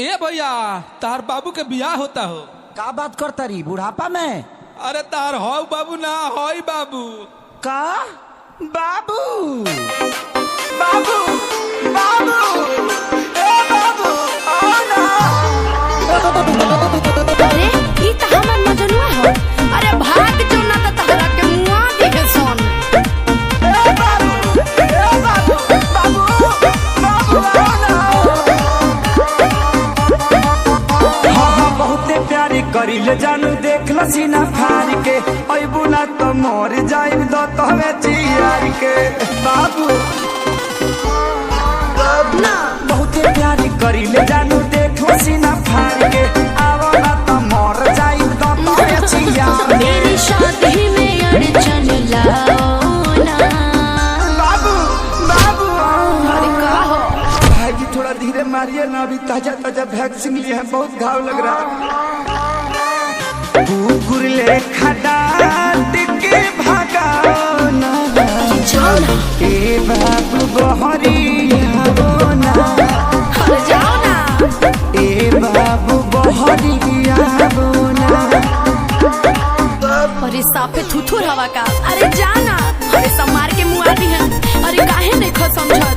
ए भैया तार बाबू के बियाह होता हो। का बात करता रही बुढ़ापा में? अरे तार हो बाबू ना होई बाबू। का बाबू बाबू बाबू ए बाबू आओ ना। अरे ई त हमर मजनुआ हो। अरे भाग जो ना त तहरा के मुआ देखे सोन। ए बाबू बाबू बाबू आओ ना। हाँ बहुते प्यारी करिले जानू देख लसीना फारी के अइबू ना तो मर जाइब दो तोवे चियार के बाबू ना बहुते प्यारी करिले जानू देख लसीना फारी के आवो ना तो मर जाइब दो तोवे चियार के मेरी शादी में अड़चन लाओ ना। बाबू बाबू अरे का हो भाई जी थोड़ा धीरे मारिए ना, अभी ताजा ताजा वैक्सीन लिए हैं, बहुत घाव लग रहा है। कुकुर ले खडाट के भगाओ ना। जाओ ना ए बाबू बहरिया ना। अरे जाओ ना। ए बाबू बहरिया ना। अरे साफे थुथुर हवा का। अरे जाना अरे समार के मुआ दी है। अरे काहे नहीं खो समझा